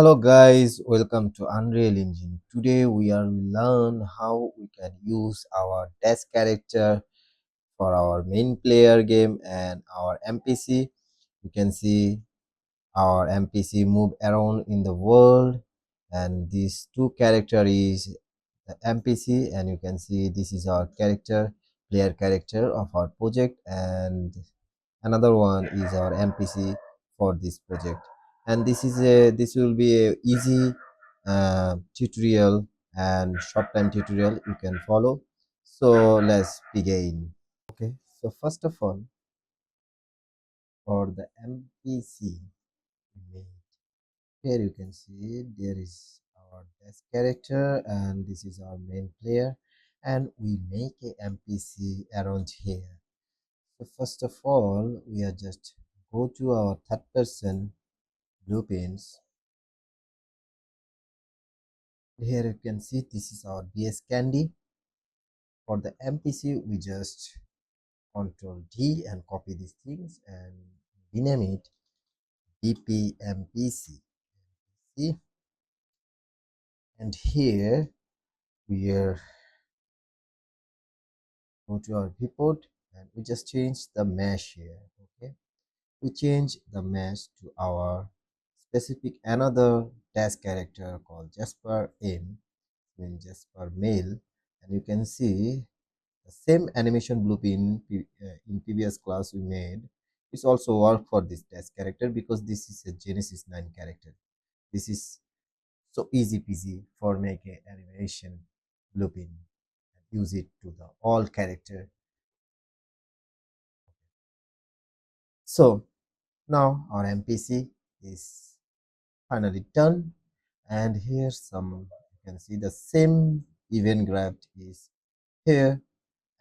Hello guys, welcome to Unreal Engine. Today we are learn how we can use our DAZ character for our main player game and our NPC. You can see our NPC move around in the world, and these two character is the NPC, and you can see this is our character, player character of our project, and another one is our NPC for this project. And this will be a easy tutorial and short time tutorial you can follow. So let's begin. Okay, so first of all, for the NPC here you can see there is our best character and this is our main player, and we make a NPC around here. So first of all, we are just go to our third person blueprints. Here you can see this is our BS Candy. For the NPC, we just Control D and copy these things and rename it DPMPC. See, and here we are go to our report and we just change the mesh here. Okay, we change the mesh to our specific another task character called Jasper M, mean Jasper male, and you can see the same animation blueprint in previous class we made. It's also work for this task character because this is a Genesis 9 character. This is so easy peasy for making animation blueprint and use it to the all character. So now our NPC is finally done, and here some you can see the same event graph is here,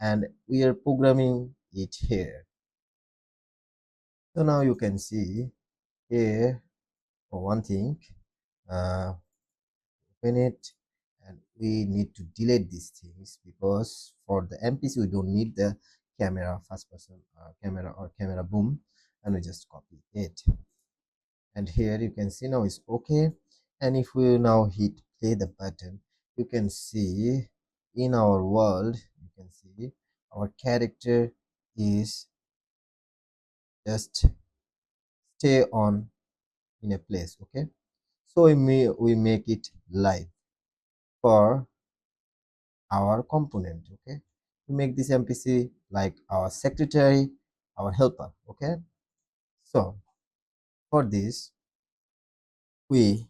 and we are programming it here. So now you can see here for one thing, open it, and we need to delete these things because for the NPC we don't need the camera first person camera or camera boom, and we just copy it. And here you can see now it's okay, and if we now hit play the button, you can see in our world you can see our character is just stay on in a place. Okay, so we make it live for our component. Okay, we make this NPC like our secretary, our helper. Okay, so for this we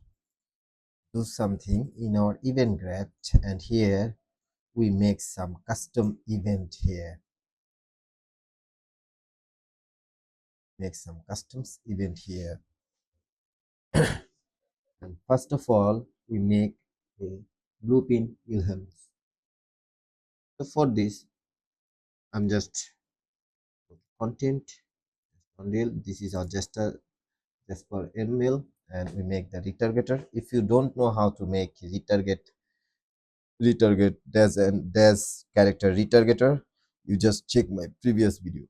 do something in our event graph, and here we make some custom event here, make some customs event here. And first of all we make a blueprint ilhams. So for this I'm just content unreal, this is our just for ml, and we make the retargeter. If you don't know how to make retarget DAZ and DAZ character retargeter, you just check my previous video.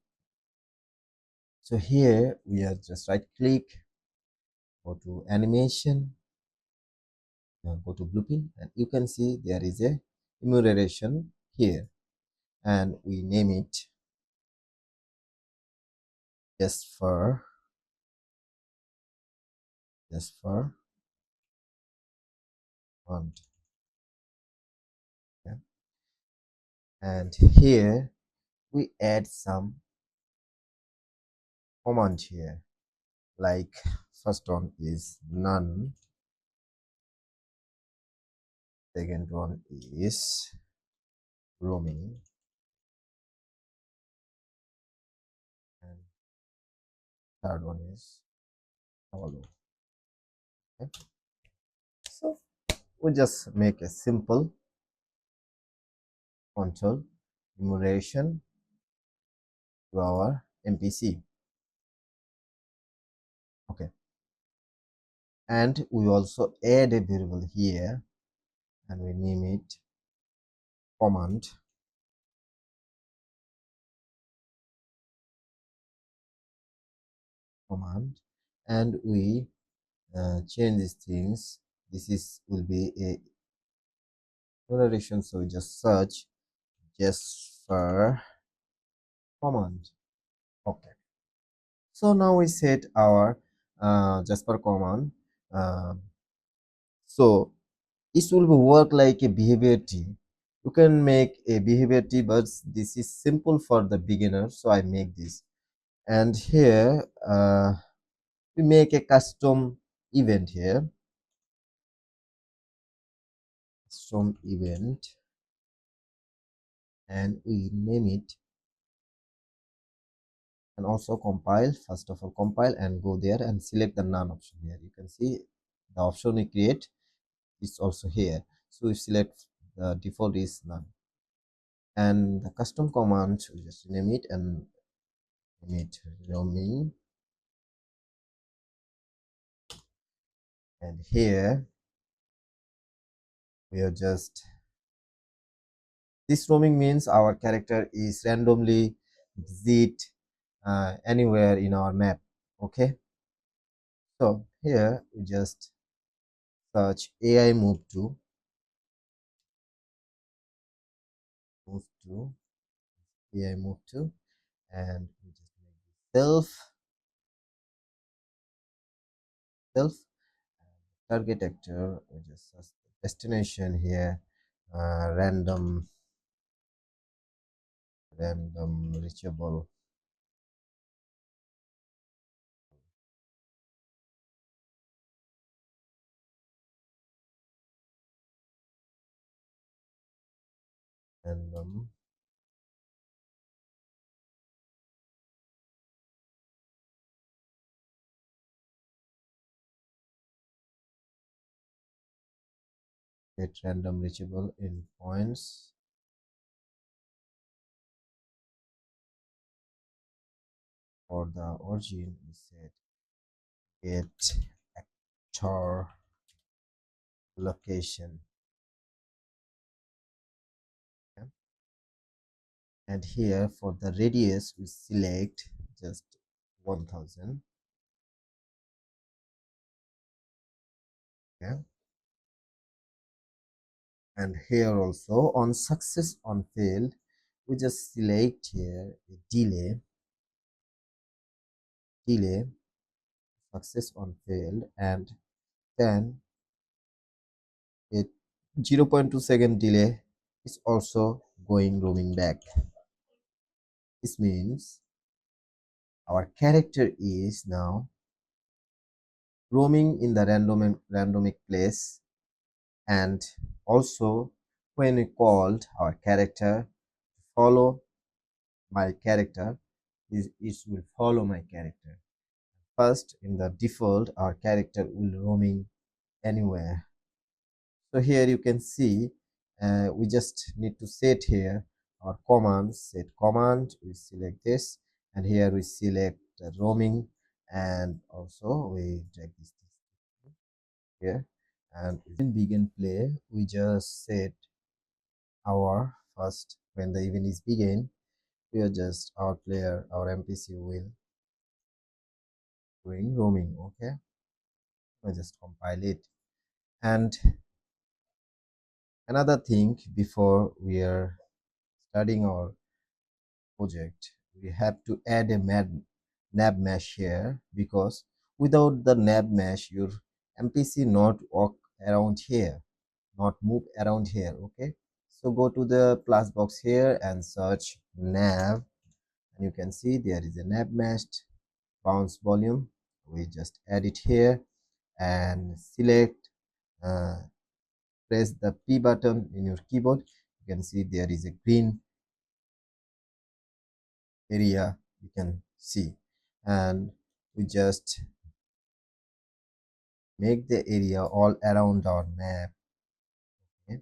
So here we are just right click, go to animation, go to blueprint, and you can see there is a enumeration here, and we name it just for font. Okay. And here we add some command here, like first one is none, second one is roaming, and third one is follow. Okay, so we just make a simple control enumeration to our NPC. Okay, and we also add a variable here, and we name it command, and we change these things. This is will be a direction, so we just search just for command. Okay, so now we set our Jasper command. Um, so this will work like a behavior tree. You can make a behavior tree, but this is simple for the beginner, so I make this. And here we make a custom event here, custom event, and we name it, and also compile. First of all, compile and go there and select the none option. Here you can see the option we create is also here, so we select the default is none, and the custom command we just name it and name it roaming. And here we are just, this roaming means our character is randomly visit anywhere in our map. Okay, so here we just search AI move to AI move to, and we just make self target actor. We just search the destination here, random reachable, random get random reachable in points. For the origin we said get actor location. Okay? And here for the radius we select just 1000. Okay, and here also on success on failed we just select here a delay success on failed, and then a 0.2 second delay is also going roaming back. This means our character is now roaming in the randomic place, and also when we called our character to follow my character, it will follow my character. First, in the default, our character will roaming anywhere. So here you can see we just need to set here our commands. Set command, we select this, and here we select the roaming, and also we drag this here, and in begin play we just set our first, when the event is begin we are just our player, our NPC will doing roaming. Okay, I just compile it. And another thing, before we are starting our project, we have to add a nav mesh here, because without the nav mesh your NPC not walk around here, not move around here. Okay, so go to the plus box here and search nav, and you can see there is a nav meshed bounce volume. We just add it here and select, uh, press the P button in your keyboard. You can see there is a green area you can see, and we just make the area all around our map. Okay?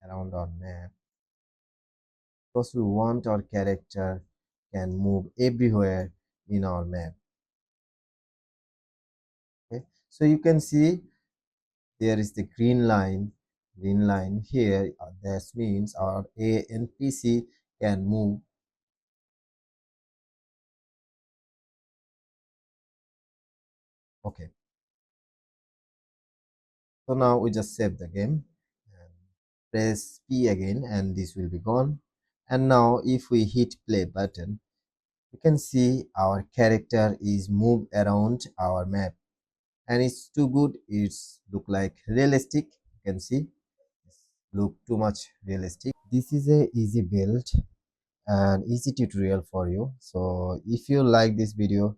Around our map, because we want our character can move everywhere in our map. Okay, so you can see there is the green line here. That means our NPC can move. Okay, So now we just save the game and press P again, and this will be gone. And now if we hit play button, you can see our character is moved around our map, and it's too good. It's look like realistic. You can see it's look too much realistic. This is a easy build and easy tutorial for you. So if you like this video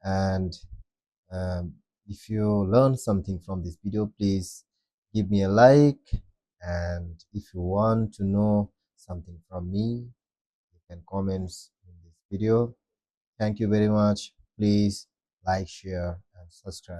and um, if you learn something from this video, please give me a like. And if you want to know something from me, you can comment in this video. Thank you very much. Please like, share, and subscribe.